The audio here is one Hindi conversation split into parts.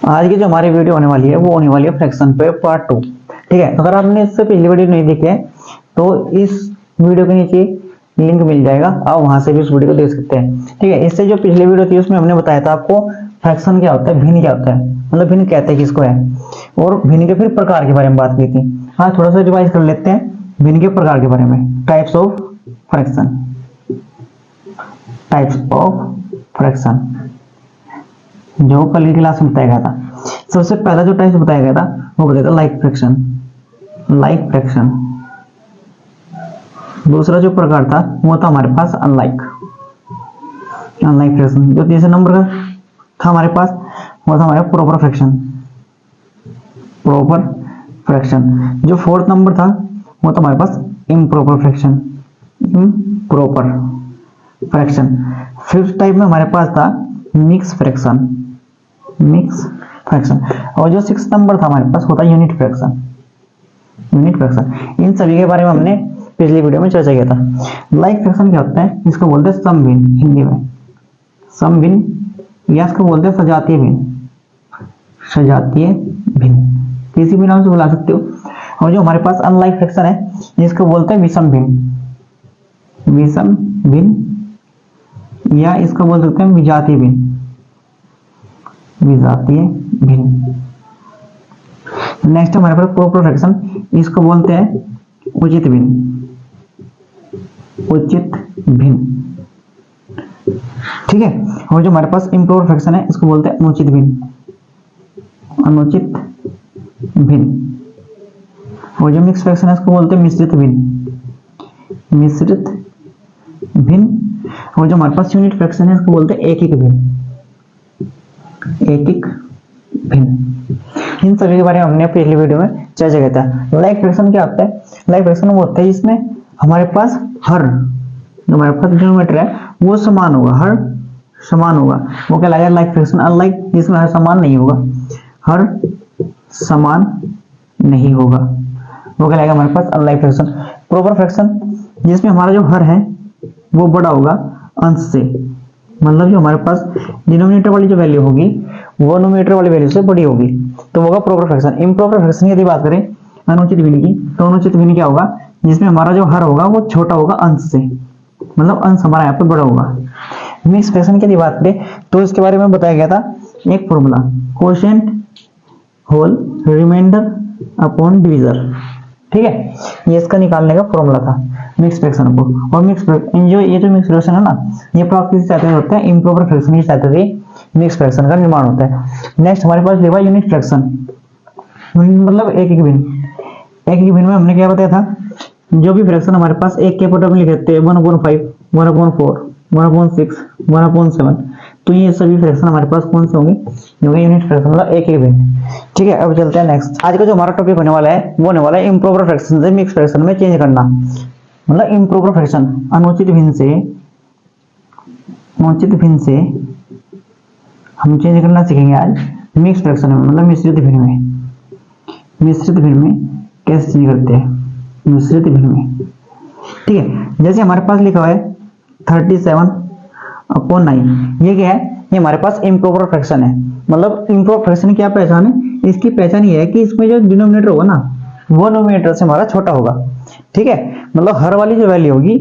आज की जो हमारी वीडियो होने वाली है वो होने वाली है फ्रैक्शन पे पार्ट 2। ठीक है, अगर आपने इससे पिछली वीडियो नहीं देखी है तो इस वीडियो के नीचे लिंक मिल जाएगा, आप वहां से भी उस वीडियो को देख सकते हैं। ठीक है, इससे जो पिछली वीडियो थी उसमें हमने बताया था आपको फ्रैक्शन क्या होता है, भिन्न क्या होता है, मतलब भिन्न कहते हैं किसको है, और भिन्न के फिर प्रकार के बारे में बात की थी। हाँ, थोड़ा सा रिवाइज कर लेते हैं भिन्न के प्रकार के बारे में। Types of fraction, types of fraction जो कल की क्लास में बताया गया था। सबसे पहला जो टाइप बताया गया था वो बताया था लाइक फ्रैक्शन, लाइक फ्रैक्शन। दूसरा जो प्रकार था वो था हमारे पास अनलाइक, अनलाइक फ्रैक्शन। जो तीसरे नंबर का था हमारे पास वो था हमारे प्रॉपर फ्रैक्शन, प्रॉपर फ्रैक्शन। जो फोर्थ नंबर था वो था हमारे पास improper fraction, improper fraction. Fifth type में हमारे पास था मिक्स फ्रैक्शन, मिक्स फ्रैक्शन। और जो सिक्स नंबर था हमारे पास होता है यूनिट फ्रैक्शन, यूनिट फ्रैक्शन। इन सभी के बारे में हमने पिछली वीडियो में चर्चा किया था। लाइक फ्रैक्शन क्या होता है, इसको बोलते हैं समभिन्न, हिंदी में समभिन्न, या इसको बोलते हैं सजातीय भिन्न, सजातीय भिन्न, किसी भी नाम से बुला सकते हो। और जो हमारे पास अनलाइक फ्रैक्शन है इसको बोलते हैं विषम भिन्न, विषम भिन्न, या इसको बोल सकते हैं विजातीय भिन्न, विजातीय भिन्न। नेक्स्ट हमारे पास प्रॉपर फ्रैक्शन, इसको बोलते हैं उचित भिन्न, उचित भिन्न। ठीक है, और जो हमारे पास इम्प्रॉपर फ्रैक्शन है इसको बोलते हैं अनुचित भिन्न, अनुचित भिन्न। और जो मिक्स फ्रैक्शन है इसको बोलते हैं मिश्रित भिन्न, मिश्रित भिन्न। और जो हमारे पास यूनिट फ्रैक्शन है इसको बोलते हैं एकिक भिन्न, एकिक भिन्न। इन सभी के बारे में हमने पिछली वीडियो में चर्चा किया था। लाइक फ्रैक्शन क्या होता है, लाइक फ्रैक्शन वो होता है जिसमें हमारे पास हर जो हमारे पास डिनोमिनेटर है वो समान होगा, हर समान होगा, वो क्या लगेगा लाइक फ्रैक्शन। अनलाइक जिसमें हर समान नहीं होगा, हर समान नहीं होगा, वो क्या लगेगा हमारे पास अनलाइक फ्रैक्शन। प्रॉपर फ्रैक्शन जिसमें हमारा जो हर है वो बड़ा होगा अंश से, मतलब जो हमारे पास डिनोमिनेटर वाली जो वैल्यू होगी वो न्यूमरेटर वाली वैल्यू से बड़ी होगी, तो वो होगा प्रॉपर फ्रैक्शन। इम्प्रॉपर फ्रैक्शन यदि बात करें अनुचित भिन्न की, तो अनुचित भिन्न क्या होगा, जिसमें हमारा जो हर होगा वो छोटा होगा अंश से, मतलब अंश हमारा यहाँ पे बड़ा होगा। मिक्स फ्रैक्शन की यदि बात करें तो इसके बारे में बताया गया था एक formula, quotient whole remainder upon divisor. ठीक है, ये इसका निकालने का फॉर्मूला था मिक्स फ्रैक्शन को। और मिक्स जो ये जो मिक्स फ्रैक्शन है ना, ये प्राप्त किस सहायता से होता है, इम्प्रॉपर फ्रैक्शन की सहायता से मिक्स फ्रैक्शन का निर्माण होता है। नेक्स्ट हमारे पास लिखा यूनिट फ्रैक्शन, मतलब एक एक भिन्न। एक एक भिन्न में हमने क्या बताया था, जो भी फ्रैक्शन हमारे पास एक के पटो में लिखते हैं 1/5, 1/4, 1/6, 1/7, तो ये सभी फ्रैक्शन हमारे पास कौन से होंगे, होंगे यूनिट फ्रैक्शन, मतलब एक एक भिन्न। ठीक है, अब चलते हैं नेक्स्ट। आज का जो हमारा टॉपिक होने वाला है वो होने वाला है इम्प्रॉपर फ्रैक्शन से मिक्स फ्रैक्शन में चेंज करना, मतलब इम्प्रॉपर फ्रैक्शन अनुचित भिन्न से, अनुचित भिन्न से हम चेंज करना सीखेंगे आज मिक्स फ्रैक्शन में, मतलब मिश्रित भिन्न में। मिश्रित भिन्न में कैसे चेंज करते हैं, मिश्रित भिन्न में। ठीक है, जैसे हमारे पास लिखा हुआ है 37/9, ये क्या है, ये हमारे पास इम्प्रॉपर फ्रैक्शन है। मतलब इम्प्रॉपर फ्रैक्शन की क्या पहचान है, इसकी पहचान ये है कि इसमें जो डिनोमिनेटर होगा ना वो न्यूमरेटर से हमारा छोटा होगा। ठीक है, मतलब हर वाली जो वैल्यू होगी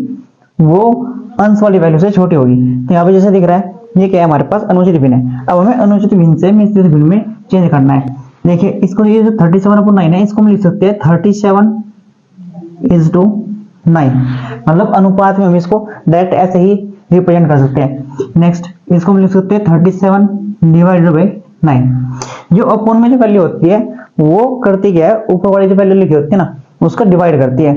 वो अंश वाली वैल्यू से छोटी होगी। तो यहाँ पे जैसे दिख रहा है ये क्या है, हमारे पास अनुचित भिन्न है। अब हमें अनुचित भिन्न से मिश्रित भिन्न में चेंज करना है। देखिए इसको, ये जो 37/9 है इसको हम लिख सकते हैं 37:9, मतलब अनुपात में हम इसको डायरेक्ट ऐसे ही रिप्रेजेंट कर सकते हैं। नेक्स्ट इसको हम लिख सकते हैं 37/9। जो अपॉन में जो वैल्यू होती है वो करती क्या है, ऊपर वाली जो वैल्यू लिखी होती है ना उसका डिवाइड करती है,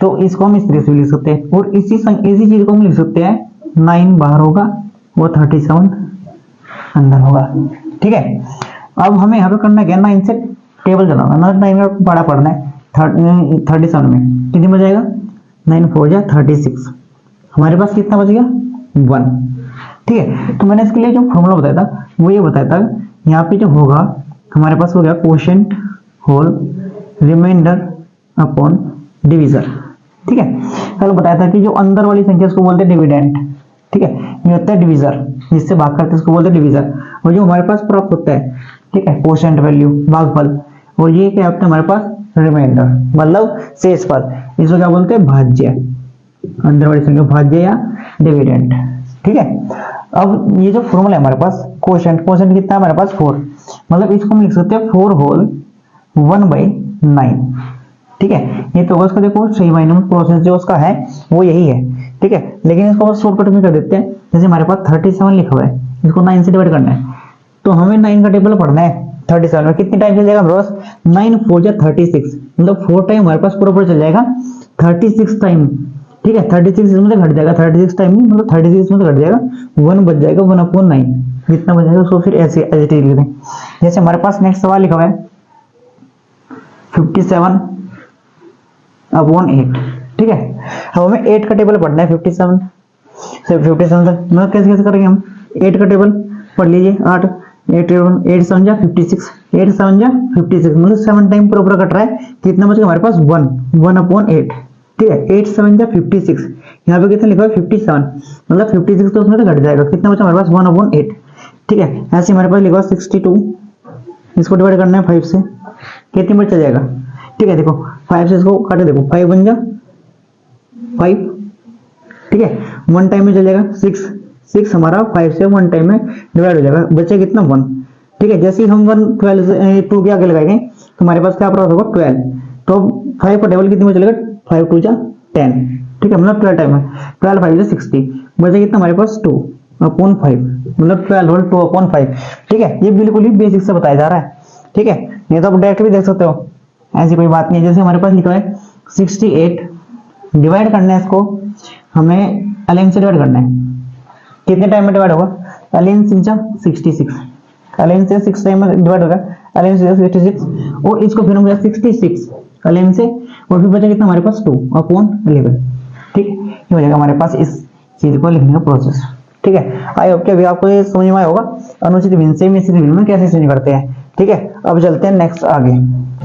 तो इसको हम इस तरह से लिख सकते हैं। और इसी चीज को हम लिख सकते हैं 9 बाहर होगा, वो 37 अंदर होगा। ठीक है, अब हमें यहाँ पे करना क्या, 9 से टेबल चलाना, मतलब 9 का बड़ा पढ़ना है। 37 में कितनी बच जाएगा, 9 4 जा 36, हमारे पास कितना बच गया 1। ठीक है, तो मैंने इसके लिए जो फॉर्मूला बताया था वो ये बताया था, यहाँ पे जो होगा हमारे पास हो गया quotient whole remainder upon divisor. ठीक है, कल बताया था कि जो अंदर वाली संख्या उसको बोलते हैं डिविडेंड। ठीक है, ये होता है डिवीजर, जिससे भाग करते हैं उसको बोलते हैं डिवीजर। और जो हमारे पास प्राप्त होता है ठीक है, कोशेंट वैल्यू भागफल, और ये क्या होता है हमारे पास रिमाइंडर, मतलब शेषफल, इसको क्या बोलते हैं भाज्य, अंदर संख्या भाज्य या डिविडेंड। ठीक है, अब ये जो फॉर्मूला है हमारे पास कोशेंट, कोशेंट कितना है हमारे पास 4, मतलब इसको हम लिख सकते हैं 4 होल 1/9। ठीक है, ये तो उसका देखो सही मायने में प्रोसेस जो उसका है वो यही है। ठीक है, लेकिन इसको बस शॉर्टकट में कर देते हैं, जैसे हमारे पास 37 लिखा हुआ है, इसको 9 से डिवाइड करना है, तो हमें 9 का टेबल पढ़ना है। 37 में कितनी टाइम चल जाएगा बॉस, 9 4 जा 36, मतलब 4 टाइम हमारे पास पूरा चल जाएगा 36 टाइम। ठीक है, 36 इसमें से घट जाएगा, 36 टाइम नहीं मतलब 36 इसमें से घट जाएगा, 1 बच जाएगा, 1/9 जितना बच जाएगा उसको फिर ऐसे एज लिख दें। जैसे हमारे पास नेक्स्ट सवाल लिखा हुआ है 57/8। ठीक है, अब हमें 8 का टेबल पढ़ना है, 57 से 57 तक, मतलब कैसे कैसे करेंगे हम, 8 का टेबल पढ़ लीजिए, 8 8 7 जा 56, 8 7 जा 56, मतलब 7 टाइम पूरा कट रहा है, कितना बचेगा हमारे पास 1/8। ठीक है, 8 7 जा 56, यहाँ पे कितना लिखा है 57, मतलब 56 तो उसमें से घट जाएगा, कितना बचा हमारे पास 1/8। ठीक है, ऐसे हमारे पास लिखा 62, इसको डिवाइड करना है 5 से, कितनी बच जाएगा। ठीक है, देखो 5 से इसको काटे, देखो 5 1 जा 5। ठीक है, 1 टाइम में चल जाएगा 6 हमारा 5 से 1 टाइम में डिवाइड हो जाएगा, बचे कितना 1। ठीक है, जैसे ही हम 1 12 से 2 के आगे लगाएंगे तो हमारे पास क्या प्राप्त होगा 12, तो 5 का टेबल कितने में चलेगा 5 2 जा 10। ठीक है, मतलब 12 टाइम है, 12 5 जा 60, बचे कितना हमारे पास 2/5, मतलब 12 होल 2/5। ठीक है, ये बिल्कुल ही बेसिक से बताया जा रहा है। ठीक है, ये तो आप डायरेक्ट भी देख सकते हो, ऐसी कोई बात नहीं है। जैसे हमारे पास लिखा है 68, डिवाइड करना है इसको हमें ln से डिवाइड करना है, कितने टाइम में डिवाइड होगा, ln 6 जा 66, ln से 6 टाइम में डिवाइड होगा, ln से 66, और इसको फिर हम 66 ln से, और फिर बचा कितना हमारे पास 2/11। ठीक है, ये हो जाएगा हमारे पास इस चीज को लिखने का प्रोसेस। ठीक है, आई होप कि अभी आपको ये समझ में आया होगा अनुचित भिन्न से मिश्रित भिन्न में कैसे चेंज करते हैं। ठीक है, अब चलते हैं नेक्स्ट आगे।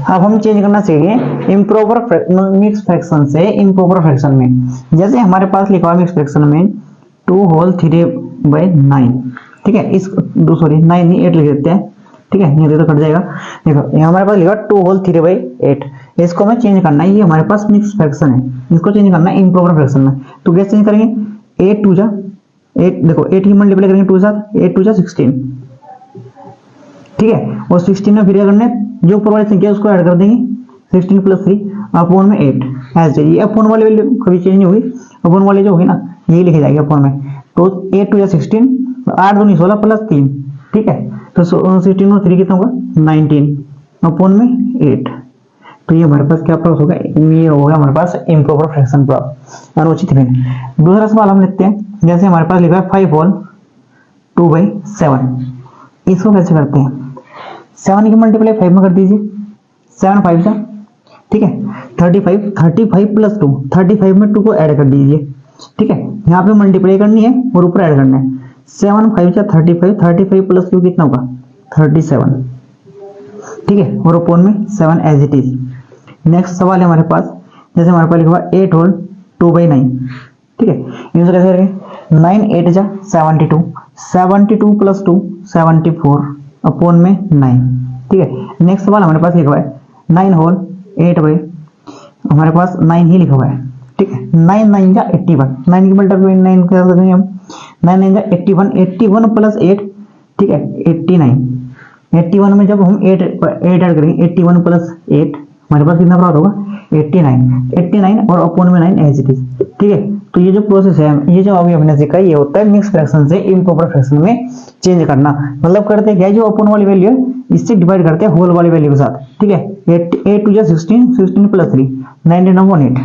अब हम चेंज करना सीखेंगे इम्प्रॉपर मिक्स फ्रैक्शन से इम्प्रॉपर फ्रैक्शन में। जैसे हमारे पास लिखा है मिक्स फ्रैक्शन में 2 होल 3/9। ठीक है, इस सॉरी 9 नहीं 8 लिख देते हैं। ठीक है, नहीं तो कट जाएगा। देखो यहाँ हमारे पास लिखा 2 होल 3/8, इसको हमें चेंज करना है, ये हमारे पास मिक्स फ्रैक्शन है, इसको चेंज करना है इम्प्रॉपर फ्रैक्शन में। तो कैसे चेंज करेंगे, 8 2 जा 8, देखो 8 की मल्टीप्लाई करेंगे 2 साथ, 8 2 जा 16। ठीक है, और 16 में फिर करना है जो ऊपर वाली संख्या उसको ऐड कर देंगे, 16 + 3/8 ऐसे। ये अपॉन वाली वैल्यू कभी चेंज नहीं होगी, अपॉन वाली जो होगी ना यही लिखी जाएगी अपॉन में। तो 8 2 जा 16, 8 2 16 + 3। ठीक है, तो 16 और 3 कितना होगा 19/8। तो ये हमारे पास क्या प्राप्त होगा, ये होगा हमारे पास इम्प्रॉपर फ्रैक्शन प्राप्त, अनुचित भिन्न। दूसरा सवाल हम लिखते हैं, जैसे हमारे पास लिखा है 5 होल 2/7, इसको कैसे करते हैं, 7 की मल्टीप्लाई 5 में कर दीजिए, 7 5 जा। ठीक है, 35 35 + 2, 35 में 2 को ऐड कर दीजिए। ठीक है, यहाँ पे मल्टीप्लाई करनी है और ऊपर ऐड करना है, 7 5 जा 35, 35 + 2 कितना होगा 37। ठीक है, और अपॉन में 7 एज इट इज। नेक्स्ट सवाल है हमारे पास, जैसे हमारे पास लिखा हुआ 8 होल 2/9। ठीक है, इसे कैसे करेंगे, 9 8 जा 72, 72 + 2 74 अपॉन में 9। ठीक है, नेक्स्ट सवाल हमारे पास लिखा हुआ है 9 होल 8/, हमारे पास 9 ही लिखा हुआ है। ठीक है, 9 9 जा 81, 9 की मल्टीप्लाई 9 कर देंगे हम, 9 9 जा 81, 81 + 8। ठीक है, 89, 81 में जब हम 8 ऐड करेंगे, 81 + 8 हमारे पास कितना प्राप्त होगा 89 और अपॉन में 9 एज इट इज। ठीक है, तो ये जो प्रोसेस है, ये जो अभी हमने सीखा ये होता है मिक्स फ्रैक्शन से इम्प्रॉपर फ्रैक्शन में चेंज करना। मतलब करते क्या है, जो अपॉन वाली वैल्यू है इससे डिवाइड करते हैं होल वाली वैल्यू के साथ। ठीक है, 8 2 जा 16, 16 + 3 19/8,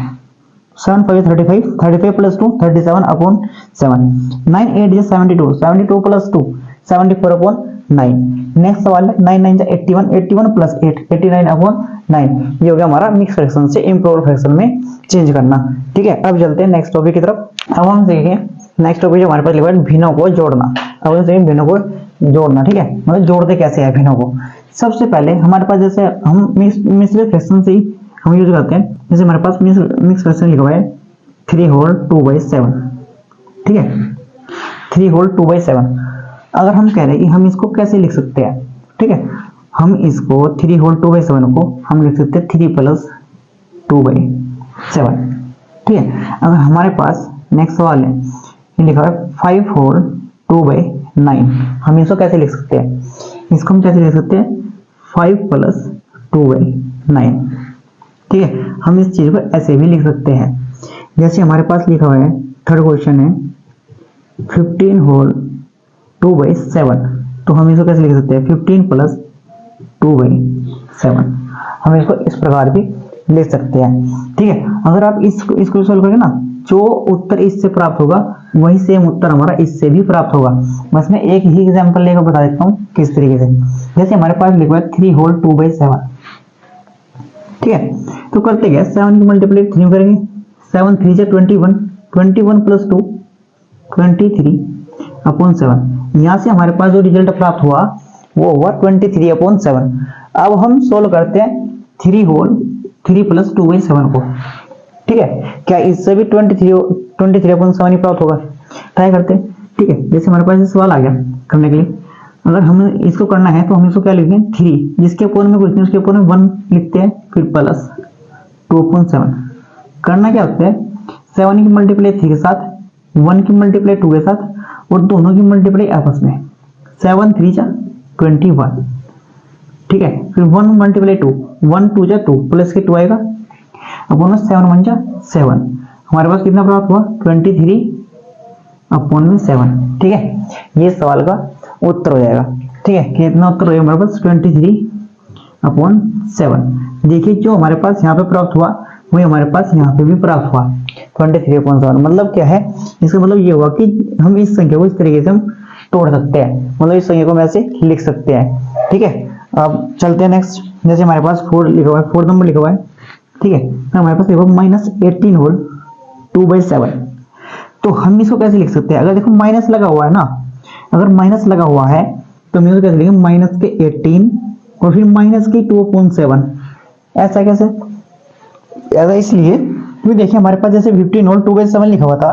7 5 35, 35 + 2 37/7, 9 8 जा 72, 72 + 2 74/9। नेक्स्ट सवाल है 9 9 जा 81, 81 + 8 89/9। ये हो गया हमारा मिक्स फ्रैक्शन से इम्प्रॉपर फ्रैक्शन में चेंज करना। ठीक है, अब चलते हैं नेक्स्ट टॉपिक की तरफ। अब हम देखेंगे नेक्स्ट टॉपिक जो हमारे पास लिखा है भिन्नों को जोड़ना। अब हम देखेंगे भिन्नों को जोड़ना। ठीक है, मतलब जोड़ते कैसे हैं भिन्नों को। सबसे पहले हमारे पास जैसे हम मिश्रित फ्रैक्शन से ही हम यूज करते हैं, जैसे हमारे पास मिक्स फ्रैक्शन लिखा हुआ है 3 होल 2/7। ठीक है, 3 होल 2/7। अगर हम कह रहे हैं कि हम इसको कैसे लिख सकते हैं, ठीक है, हम इसको 3 होल 2/7 को हम लिख सकते हैं 3 प्लस 2/7। ठीक है, अगर हमारे पास नेक्स्ट सवाल है, ये लिखा है 5 होल 2/9, हम इसको कैसे लिख सकते हैं? इसको हम कैसे लिख सकते हैं? 5 प्लस 2/9। ठीक है, हम इस चीज को ऐसे भी लिख सकते हैं, जैसे हमारे पास लिखा हुआ है, थर्ड क्वेश्चन है 15 होल 2/7, तो हम इसको कैसे लिख सकते हैं? 15 प्लस 2/7। हम इसको इस प्रकार भी लिख सकते हैं। ठीक है, अगर आप इसको सॉल्व करेंगे ना, जो उत्तर इससे प्राप्त होगा वही सेम उत्तर हमारा इससे भी प्राप्त होगा। बस मैं एक ही एग्जांपल लेकर बता देता हूँ किस तरीके से। जैसे हमारे पास लिखा है 3 होल 2/7। ठीक है, तो करते क्या, 7 की मल्टीप्लाई 3 करेंगे, 7 3 से 21, 21 प्लस 2 23/7। यहाँ से हमारे पास जो रिजल्ट प्राप्त हुआ वो हुआ 23/7। अब हम सोल्व करते हैं 3 होल 3 प्लस 2/7 को। ठीक है, क्या इससे भी 23/7 ही प्राप्त होगा? ट्राई करते हैं। ठीक है, जैसे हमारे पास सवाल आ गया करने के लिए, अगर हमें इसको करना है तो हम इसको क्या लिखेंगे? 3, जिसके अपोन में कुछ नहीं उसके अपोन में 1 लिखते हैं, फिर प्लस 2/7। करना क्या होता है, 7 की मल्टीप्लाई 3 के साथ, 1 की मल्टीप्लाई 2 के साथ, और दोनों की मल्टीप्लाई आपस में, 7 3 जा 21। ठीक है, फिर 1 मल्टीप्लाई 2, 1 2 जा 2, प्लस के 2 आएगा, अपॉन में 7 1 जा 7। हमारे पास कितना प्राप्त हुआ? 23/7। ठीक है, ये सवाल का उत्तर हो जाएगा। ठीक है, कितना उत्तर हो जाएगा हमारे पास? 23/7। देखिए, जो हमारे पास यहाँ पे प्राप्त हुआ वही हमारे पास यहाँ पे भी प्राप्त हुआ 23/7। मतलब क्या है, इसका मतलब ये हुआ कि हम इस संख्या को इस तरीके से हम तोड़ सकते हैं, मतलब इस संख्या को हम ऐसे लिख सकते हैं। ठीक है, अब चलते हैं नेक्स्ट। जैसे हमारे पास 4 लिखा हुआ है, 4 नंबर लिखा हुआ है। ठीक है, तो हमारे पास देखो -18 होल 2/7, तो हम इसको कैसे लिख सकते हैं? अगर देखो माइनस लगा हुआ है ना, अगर माइनस लगा हुआ है तो हम इसको कैसे लिखेंगे? माइनस के 18 और फिर माइनस के 2/7। ऐसा कैसे? ऐसा इसलिए क्योंकि देखिए हमारे पास जैसे 15 होल 2/7 लिखा हुआ था,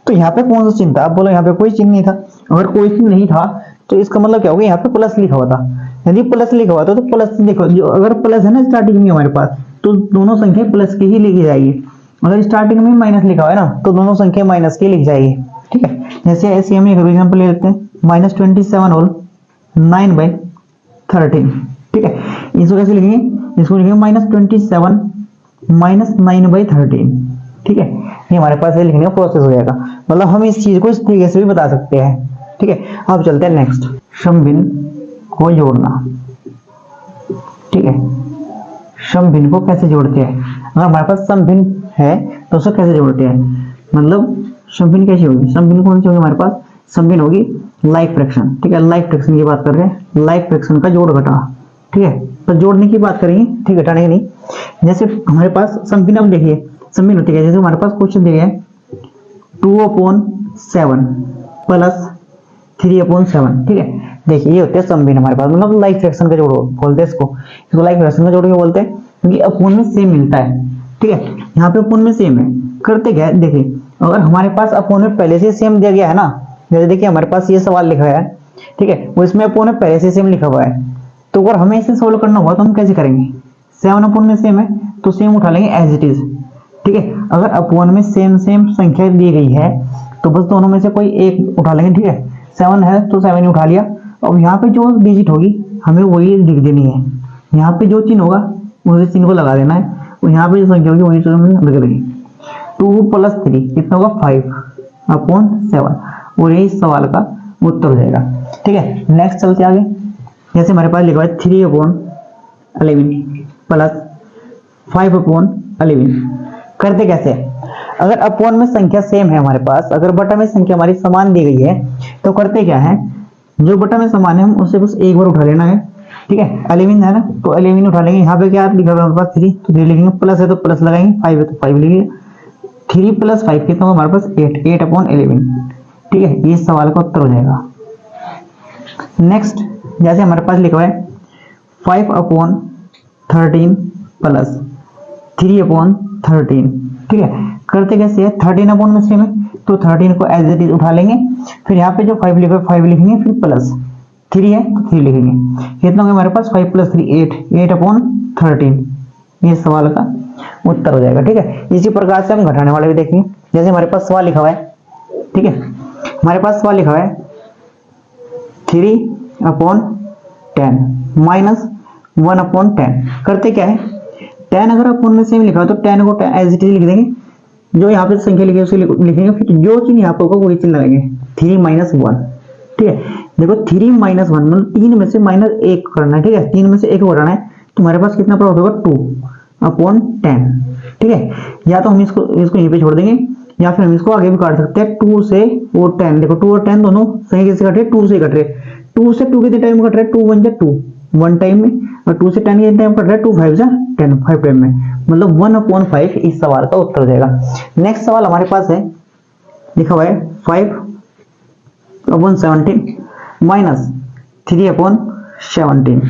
तो यहाँ पे कौन सा चिन्ह था? आप बोलो यहाँ पे कोई चिन्ह नहीं था। अगर कोई चिन्ह नहीं था तो इसका मतलब क्या होगा? यहाँ पे प्लस लिखा हुआ था। यदि प्लस लिखा हुआ था तो प्लस देखो, जो अगर प्लस है ना स्टार्टिंग में हमारे पास, तो दोनों संख्या प्लस की ही लिखी जाएगी। अगर स्टार्टिंग में माइनस लिखा हुआ है ना, तो दोनों संख्या माइनस की लिख जाएगी। ठीक है, जैसे ऐसे हम एक एग्जांपल ले लेते हैं, -27 होल 9/13। ठीक है, इसको कैसे लिखेंगे? इसको लिखेंगे -27 -9/13। ठीक है, ये हमारे पास लिखने का प्रोसेस हो जाएगा। मतलब हम इस चीज को इस तरीके से भी बता सकते हैं। ठीक है, अब चलते हैं नेक्स्ट, सम भिन्न को जोड़ना। ठीक है, सम भिन्न को कैसे जोड़ते हैं? अगर हमारे पास सम भिन्न है तो उसको कैसे जोड़ते हैं? मतलब सम भिन्न कैसी होगी? सम भिन्न कौन सी होगी हमारे पास? सम भिन्न होगी लाइक फ्रैक्शन। ठीक है, लाइक फ्रैक्शन की बात कर रहे हैं, लाइक फ्रैक्शन का जोड़ घटा। ठीक है, तो जोड़ने की बात करेंगे, ठीक, घटाने की नहीं। जैसे हमारे पास सम भिन्न, अब देखिए सम भिन्न होती है, जैसे हमारे पास क्वेश्चन दिया है 2/7 प्लस 3/7। ठीक है, देखिए ये होते हैं सम भिन्न हमारे पास, मतलब लाइक फ्रैक्शन का जोड़ बोलते हैं इसको लाइक फ्रैक्शन का जोड़ क्यों बोलते हैं? क्योंकि अपोन में सेम मिलता है। ठीक है, यहाँ पे अपोन में सेम है। करते क्या है, देखिए अगर हमारे पास अपोन में पहले से सेम दिया गया है ना, जैसे देखिए हमारे पास ये सवाल लिखा है, ठीक है, वो इसमें अपोन में पहले से सेम लिखा हुआ है, तो अगर हमें इसे सोल्व करना हुआ तो हम कैसे करेंगे? 7 अपोन में सेम है तो सेम उठा लेंगे एज इट इज। ठीक है, अगर अपोन में सेम संख्या दी गई है तो बस दोनों में से कोई एक उठा लेंगे। ठीक है, 7 है तो 7 ही उठा लिया। अब यहाँ पे जो डिजिट होगी हमें वही लिख देनी है, यहाँ पे जो चिन्ह होगा उसी चिन्ह को लगा देना है, और यहाँ पे जो संख्या होगी वही लिख देंगे। 2 + 3 कितना होगा? 5/7, और यही सवाल का उत्तर हो जाएगा। ठीक है, नेक्स्ट चलते आगे। जैसे हमारे पास लिखा है 3/11 प्लस 5/11। करते कैसे? अगर अपोन में संख्या सेम है हमारे पास, अगर बटा में संख्या हमारी समान दी गई है, तो करते क्या है, जो बटा में समान है हम उससे बस एक बार उठा लेना है। ठीक है, 11 है ना, तो 11 उठा लेंगे। यहाँ पे क्या लिखा हुआ है हमारे पास? 3, तो 3 लिखेंगे, प्लस है तो प्लस लगाएंगे, 5 है तो 5 लिखेंगे। 3 + 5 कितना होगा हमारे पास? 8/11। ठीक है, ये सवाल का उत्तर हो जाएगा। नेक्स्ट, जैसे हमारे पास लिखा हुआ है 5/13 प्लस 3/13। ठीक है, करते कैसे है? 13 अपोन में सेम है तो 13 को एज इट इज उठा लेंगे, फिर यहाँ पे जो 5 लिखा है 5 लिखेंगे, फिर प्लस 3 है तो 3 लिखेंगे। कितना हो गया हमारे पास 5 + 3 8, 8/13 ये सवाल का उत्तर हो जाएगा। ठीक है, इसी प्रकार से हम घटाने वाले भी देखेंगे। जैसे हमारे पास सवाल लिखा हुआ है, ठीक है, हमारे पास सवाल लिखा हुआ है 3/10 माइनस 1/10। करते क्या है, 10 अगर अपन में सेम लिखा हो तो 10 को एज इट इज लिख देंगे, जो यहाँ पे संख्या लिखी है उसे लिखेंगे, फिर जो चीज यहाँ पे होगा वही चीज लगाएंगे 3 - 1। ठीक है, देखो 3 - 1 मतलब 3 में से -1 करना है। ठीक है, 3 में से 1 घटाना है तो हमारे पास कितना प्लॉट होगा 2/10। ठीक है, या तो हम इसको यहीं पे छोड़ देंगे या फिर हम इसको आगे भी काट सकते हैं 2 से और 10। देखो 2 और 10 दोनों सही कैसे कट रहे हैं, 2 से कट रहे हैं। 2 से 2 कितने टाइम कट रहे हैं, 2 1 जा 2 1 टाइम में, और 2 से 10 कितने टाइम कट रहा है, 2 5 जा 10 5 टाइम में, मतलब 1/5 इस सवाल का उत्तर हो जाएगा। नेक्स्ट सवाल हमारे पास है, लिखा हुआ है 5/17 माइनस 3/17।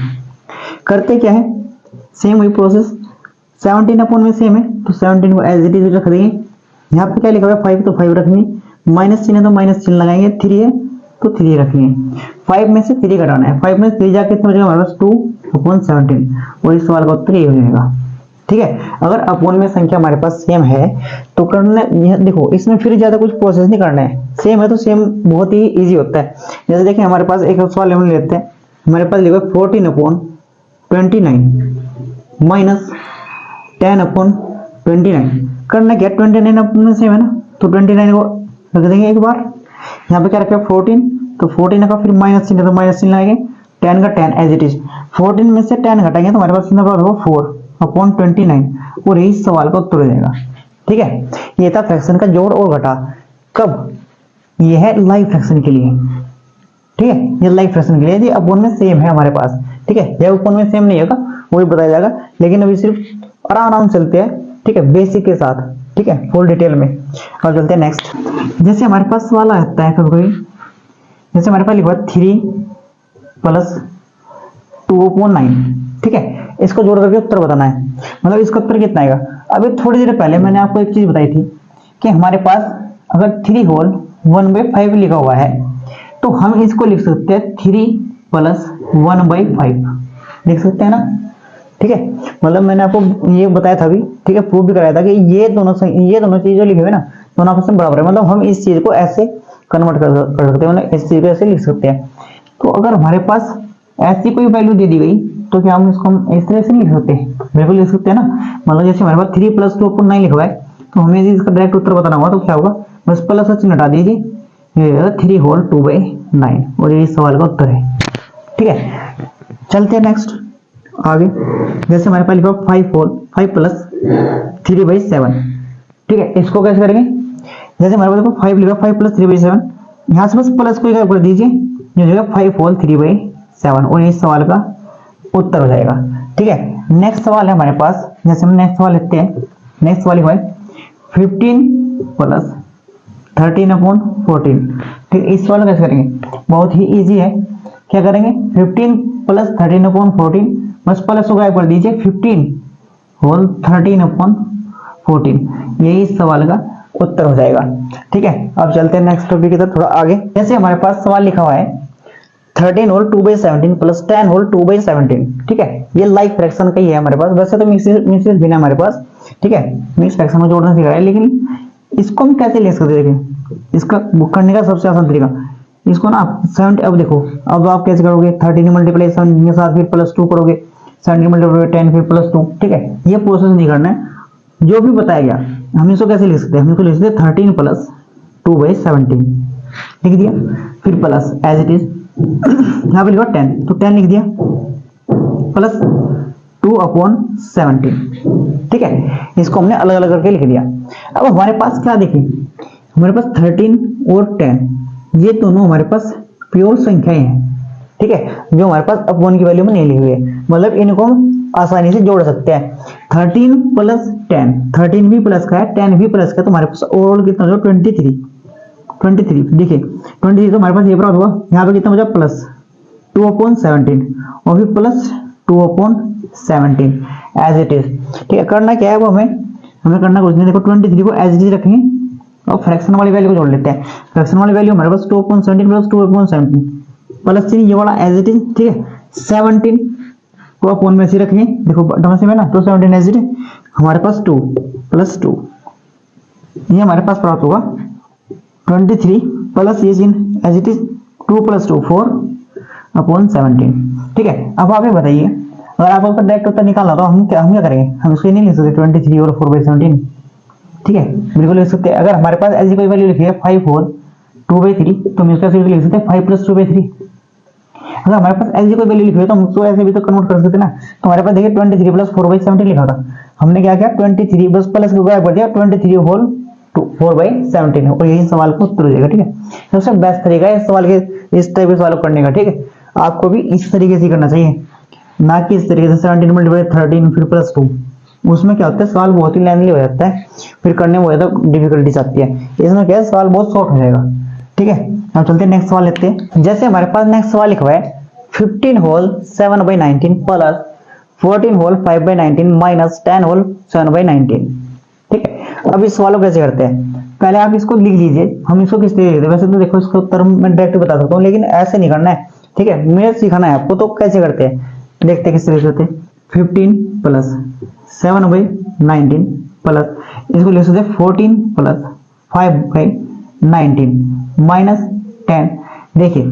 करते क्या है, सेम वही प्रोसेस, 17 में सेम है तो 17 को एज इट इज रख देंगे। यहाँ पे क्या लिखा हुआ है 5 तो 5 रखेंगे, माइनस चिन्ह है तो माइनस चिन्ह लगाएंगे, 3 है तो 3 रखेंगे। 5 में से 3 घटाना है, 5 में से 3 जाके कितना बचेगा हमारे पास 2/17, और इस सवाल का उत्तर ये हो जाएगा। ठीक है, अगर अपोन में संख्या हमारे पास सेम है तो करना यह, देखो इसमें फिर ज्यादा कुछ प्रोसेस नहीं करना है, सेम है तो सेम बहुत ही इजी होता है। जैसे देखिए हमारे पास एक सवाल हम लेते हैं, हमारे पास लिखा 14/29 माइनस 10/29। करना क्या, 29 अपने सेम है ना, तो 29 को रख देंगे एक बार। यहाँ पे क्या रखा है 14, तो 14 का फिर माइनस चिन्ह तो माइनस चिन्ह लगाएंगे, 10 का 10 एज इट इज। 14 में से 10 घटाएंगे तो हमारे पास कितना होगा 4/29, और यही सवाल का उत्तर हो जाएगा। ठीक है, ये था फ्रैक्शन का जोड़ और घटा। कब, ये है लाइव फ्रैक्शन के लिए। ठीक है, ये लाइव फ्रैक्शन के लिए यदि अपोन में सेम है हमारे पास। ठीक है, यह अपोन में सेम नहीं होगा वो भी बताया जाएगा, लेकिन अभी सिर्फ आराम चलते हैं। ठीक है, बेसिक के साथ। ठीक है, फुल डिटेल में। और चलते हैं नेक्स्ट। जैसे हमारे पास सवाल आता है कभी, जैसे हमारे पास लिखा है 3 + 2/9। ठीक है, इसको जोड़ करके उत्तर बताना है, मतलब इसका उत्तर कितना आएगा। अभी थोड़ी देर पहले मैंने आपको एक चीज बताई थी कि हमारे पास अगर 3 होल 1/5 लिखा हुआ है तो हम इसको लिख सकते हैं 3 + 1/5 लिख सकते हैं ना। ठीक है, मतलब मैंने आपको ये बताया था अभी, ठीक है, प्रूव भी कराया था कि ये दोनों चीज जो लिखे हुए ना दोनों आपस में बराबर है, मतलब हम इस चीज को ऐसे कन्वर्ट कर सकते हैं, मतलब इस चीज को ऐसे लिख सकते हैं। तो अगर हमारे पास ऐसी कोई वैल्यू दे दी गई तो क्या हम इसको इस तरह से लिख सकते हैं, बिल्कुल लिख सकते हैं ना। मतलब जैसे हमारे पास 3 + 2/9 लिखा हुआ है तो हमें इसका डायरेक्ट उत्तर बताना होगा तो क्या होगा, बस प्लस का चिन्ह हटा दीजिए, ये 3 होल 2/9, और ये सवाल का उत्तर है। ठीक है, चलते हैं नेक्स्ट आगे। जैसे हमारे पास लिखा 5 + 3/7। ठीक है, इसको कैसे करेंगे, जैसे हमारे पास देखो 5 लिखा 5 + 3/7, यहाँ से बस प्लस को कर दीजिए, जो जगह 5 होल 3/7, और इस सवाल का उत्तर हो जाएगा। ठीक है, नेक्स्ट सवाल है हमारे पास। जैसे हम नेक्स्ट सवाल लेते हैं, नेक्स्ट सवाल लिखा है 15 + 13/14। ठीक है, इस सवाल को कैसे करेंगे, बहुत ही इजी है। क्या करेंगे, 15 + 13/14, बस प्लस को गायब कर दीजिए, 15 होल 13/14, यही इस सवाल का उत्तर हो जाएगा। ठीक है, अब चलते हैं नेक्स्ट टॉपिक की तरफ थोड़ा आगे। जैसे हमारे पास सवाल लिखा हुआ है 13 होल 2/17 + 10 होल 2/17। ठीक है, ये लाइव फ्रैक्शन का ही है हमारे पास, वैसे तो मिक्स बिना हमारे पास। ठीक है, मिक्स फ्रैक्शन में जोड़ना सिखाया है, लेकिन इसको हम कैसे ले सकते हैं, देखिए इसका करने का सबसे आसान तरीका, इसको ना 70, अब देखो अब आप कैसे करोगे, 13 × 7 के साथ फिर +2 करोगे, 17 × 10 फिर +2। ठीक है, ये प्रोसेस नहीं करना है, जो भी बताया गया हम इसको कैसे लिख सकते हैं, हम इसको लिख सकते हैं 13 + 2/17 लिख दिया, फिर प्लस एज इट इज, यहाँ पे लिखा 10 तो 10 लिख दिया, प्लस 2/17। ठीक है, इसको हमने अलग अलग करके लिख दिया। अब हमारे पास क्या देखिए, हमारे पास 13 और 10 ये दोनों हमारे पास प्योर संख्याएं हैं। ठीक है, जो हमारे पास अपॉन की वैल्यू में नहीं लिखी हुई है, मतलब इनको हम आसानी से जोड़ सकते हैं। 13 + 10, 13 भी प्लस का है 10 भी प्लस का है, तो हमारे पास ओवरऑल कितना हो 23 देखिए 23, तो हमारे पास ये बराबर हुआ, यहाँ पे कितना बचा प्लस 2/17 और फिर प्लस 2/17 एज इट इज। ठीक है, करना क्या है वो हमें करना कुछ नहीं, देखो 23 को एज इट इज रखेंगे और फ्रैक्शन वाली वैल्यू को जोड़ लेते हैं। फ्रैक्शन वाली वैल्यू हमारे पास 2/17 + 2/17, प्लस 3 ये वाला एज इट इज, ठीक है। 17 को अपोन में से रखेंगे, देखो डबल से में ना, तो 17 एज इट इज, हमारे पास 2 प्लस 2, ये हमारे पास प्राप्त होगा 23 प्लस ये चिन्ह as it is 2 plus 2 4 upon 17, ठीक है। अब आप ये बताइए, अगर आपको डायरेक्ट उत्तर निकालना तो हम क्या करेंगे, हम इसको नहीं लिख सकते 23 और 4/17, ठीक है, बिल्कुल लिख सकते हैं। अगर हमारे पास ऐसी कोई वैल्यू लिखी है 5 और 2/3, तो हम इसका सिर्फ लिख सकते हैं 5 + 2/3। अगर हमारे पास ऐसी कोई वैल्यू लिखी है तो हम उसको ऐसे भी तो कन्वर्ट कर सकते हैं ना। तो हमारे पास देखिए 23 + 4/17 लिखा था, हमने क्या किया 23 बस प्लस को गायब कर दिया, 23 होल 4/17 और यही सवाल का उत्तर हो जाएगा, ठीक है। सबसे बेस्ट तरीका है इस सवाल के, इस टाइप के सवाल करने का, ठीक है। आपको भी इस तरीके से करना चाहिए, ना कि इस तरीके से 17 × 13 फिर प्लस 2, उसमें क्या होता है सवाल बहुत ही लेंथी हो जाता है, फिर करने में तो डिफिकल्टीज आती है। इसमें क्या है सवाल बहुत शॉर्ट हो जाएगा, ठीक है। अब चलते हैं नेक्स्ट सवाल लेते हैं। जैसे हमारे पास नेक्स्ट सवाल लिखा है 15 whole 7/19 plus 14 whole 5/19 minus 10 whole 7/19, ठीक है। अब इस सवाल को कैसे करते हैं, पहले आप इसको लिख लीजिए, हम इसको किस तरीके से, वैसे तो देखो इसको उत्तर मैं डायरेक्ट बता सकता हूँ, लेकिन ऐसे नहीं करना है, ठीक है, मुझे सिखाना है आपको। तो कैसे करते हैं, देखते हैं किस तरीके से करते हैं। 15 प्लस 7/19 प्लस, इसको लिख सकते हैं 14 प्लस 5/19 माइनस 10। देखिए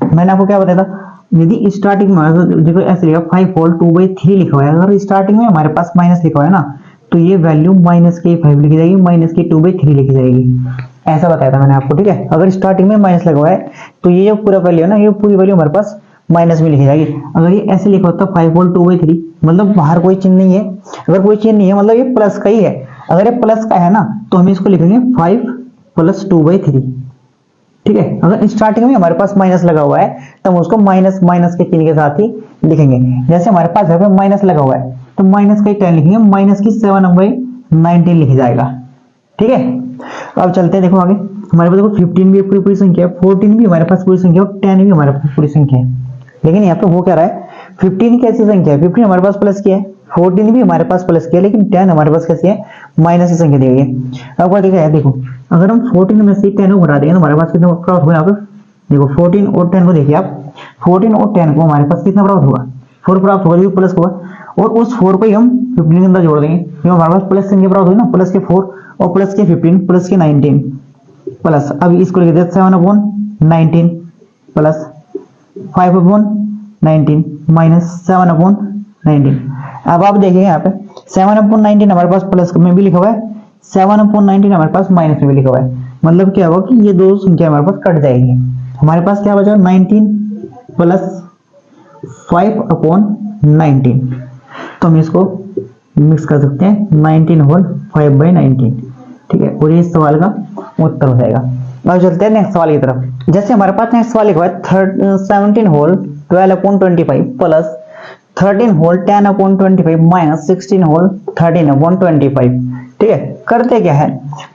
मैंने आपको क्या बताया था, यदि स्टार्टिंग में देखो ऐसे लिखा 5 होल 2/3 लिखा हुआ है, अगर स्टार्टिंग में हमारे पास माइनस लिखा हुआ है ना, तो ये वैल्यू माइनस की 5 लिखी जाएगी, माइनस की 2/3 लिखी जाएगी, ऐसा बताया था मैंने आपको, ठीक है। अगर स्टार्टिंग में माइनस लगा हुआ है तो ये जो पूरा वैल्यू है ना, ये पूरी वैल्यू हमारे पास माइनस में लिखी जाएगी। अगर ये ऐसे लिखा होता 5 होल 2/3, मतलब बाहर कोई चिन्ह नहीं है, अगर कोई चिन्ह नहीं है मतलब ये प्लस का ही है। अगर ये प्लस का है ना तो हम इसको लिखेंगे 5 + 2/3, ठीक है। अगर स्टार्टिंग में हमारे पास माइनस लगा हुआ है तो हम उसको माइनस के चिन्ह के साथ ही लिखेंगे। जैसे हमारे पास यहाँ पे माइनस लगा हुआ है तो माइनस का 10 लिखेंगे, माइनस की 7/19 लिखी जाएगा, ठीक है। अब चलते हैं, देखो आगे हमारे पास देखो 15 भी पूरी संख्या है, 14 भी हमारे पास पूरी संख्या है और 10 भी हमारे पास पूरी संख्या है। लेकिन यहाँ पे वो क्या रहा है, 15 कैसी संख्या है, 15 हमारे पास प्लस की है, 14 भी हमारे पास प्लस की है, लेकिन 10 हमारे पास कैसी है, माइनस की संख्या दी गई है। अब क्या देखा है, देखो अगर हम 14 में से 10 को घटा देंगे तो हमारे पास कितना प्राप्त होगा, यहाँ पे देखो 14 और 10 को देखिए आप, 14 और 10 को हमारे पास कितना प्राप्त होगा, 4 प्राप्त होगा, जो प्लस होगा, और उस 4 को ही हम 15 के अंदर जोड़ देंगे, क्योंकि हमारे पास प्लस संख्या प्राप्त होगी ना, प्लस के 4 और प्लस के 15 प्लस के 19 प्लस, अब इसको लिख देते 7/19 प्लस 5/19 माइनस 7/19। अब आप देखिए यहाँ पे 7/19 हमारे पास प्लस में भी लिखा हुआ है, 7/19 हमारे पास माइनस में भी लिखा हुआ है। मतलब क्या होगा कि ये दो संख्या हमारे पास कट जाएगी, हमारे पास क्या बचा 19 प्लस 5/19, तो हम इसको मिक्स कर सकते हैं 19 होल 5/19, ठीक है, और ये इस सवाल का उत्तर हो जाएगा। अब चलते हैं नेक्स्ट सवाल की तरफ। जैसे हमारे पास नेक्स्ट सवाल लिखा है 17 whole 12/25 plus 13 whole 10/25 minus 16 whole 13/25, ठीक है। करते क्या है,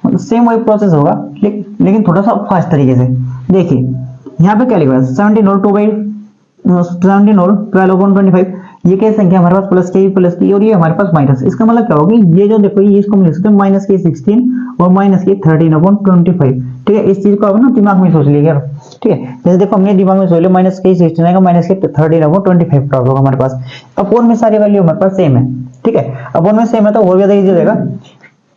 सेम वही प्रोसेस होगा लेकिन थोड़ा सा फास्ट तरीके से। देखिए यहाँ पे क्या लिखा है 17 होल 12/25, ये क्या संख्या हमारे पास प्लस की और ये हमारे पास माइनस, इसका मतलब क्या होगा, ये जो देखो ये इसको हम लिख सकते हैं माइनस की 16 और माइनस की 13/25, ठीक है। इस चीज को आप ना दिमाग में सोच लीजिएगा, ठीक है। जैसे देखो हमने दिमाग में सोच लिया माइनस की 16 आएगा, माइनस की 13/25 प्राप्त होगा हमारे पास। अपोन में सारी वैल्यू हमारे पास सेम है, ठीक है, अपोन में सेम है तो और ज्यादा इजी हो जाएगा।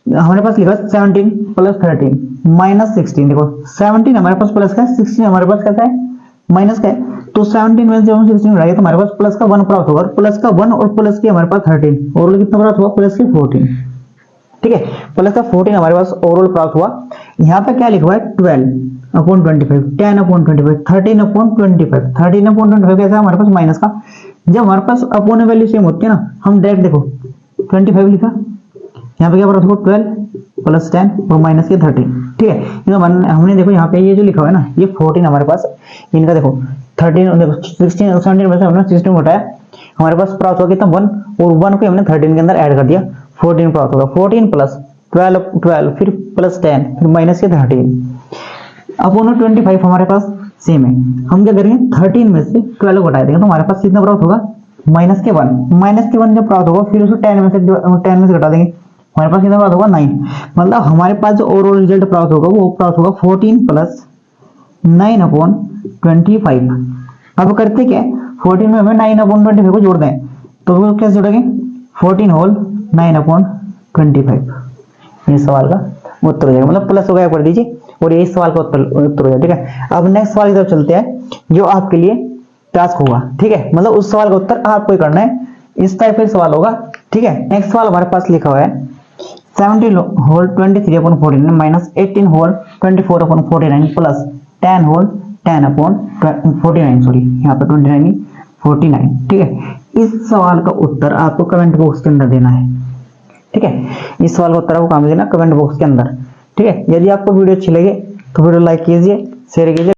हमारे पास लिखा 17 प्लस 13 माइनस 16, देखो 17 हमारे पास प्लस का है, 16 हमारे पास कैसा है माइनस का है, तो 17 में से हम 16 घटाएंगे तो हमारे पास प्लस का 1 प्राप्त होगा, प्लस का 1 और प्लस की हमारे पास 13, ओवरऑल कितना प्राप्त हुआ प्लस के 14, ठीक है, प्लस का 14 हमारे पास ओवरऑल प्राप्त हुआ। यहाँ पे क्या लिखा हुआ है 12/25, 10/25, 13/25, 13/25 कैसा हमारे पास माइनस का। जब हमारे पास अपोन वैल्यू सेम होती है ना, हम डायरेक्ट देखो 25 लिखा, यहाँ पे क्या प्राप्त हुआ 12 प्लस 10 और माइनस के 13, ठीक है। हमने देखो यहाँ पे ये जो लिखा हुआ है ना, ये 14 हमारे पास, इनका देखो 13 देखो 16 17 में से हमने 16 उठाया, हमारे पास प्राप्त हुआ कितना 1, और 1 को हमने 13 के अंदर ऐड कर दिया, 14 प्राप्त होगा, 14 प्लस 12 फिर प्लस 10 फिर माइनस के 13, अपोन 25 हमारे पास सेम है। हम क्या करेंगे 13 में से 12 को हटा देंगे तो हमारे पास कितना प्राप्त होगा माइनस के 1 जब प्राप्त होगा फिर उसको 10 में से घटा देंगे, हमारे पास कितना प्राप्त होगा 9। मतलब हमारे पास जो ओवरऑल रिजल्ट प्राप्त होगा वो प्राप्त होगा 14 प्लस 9/25, अब करते क्या, 14 में हमें 9/25 को जोड़ दें, तो वो कैसे जोड़ेंगे, 14 होल 9/25, ये सवाल का उत्तर हो जाएगा, मतलब प्लस वगैरह कर दीजिए और ये सवाल का उत्तर हो जाएगा। ठीक है, अब नेक्स्ट सवाल की तरफ चलते हैं जो आपके लिए टास्क होगा। ठीक है, मतलब उस सवाल का उत्तर आपको ही करना है, इस टाइप का सवाल होगा। ठीक है, नेक्स्ट सवाल हमारे पास लिखा हुआ है 70 whole 23/49 minus 18 whole 24/49 plus 10 whole 10/49, sorry यहाँ पे 29 49। ठीक है, इस सवाल का उत्तर आपको कमेंट बॉक्स के अंदर देना है। ठीक है, इस सवाल का उत्तर आपको कहाँ देना, कमेंट बॉक्स के अंदर। ठीक है, यदि आपको वीडियो अच्छी लगे तो वीडियो लाइक कीजिए, शेयर कीजिए।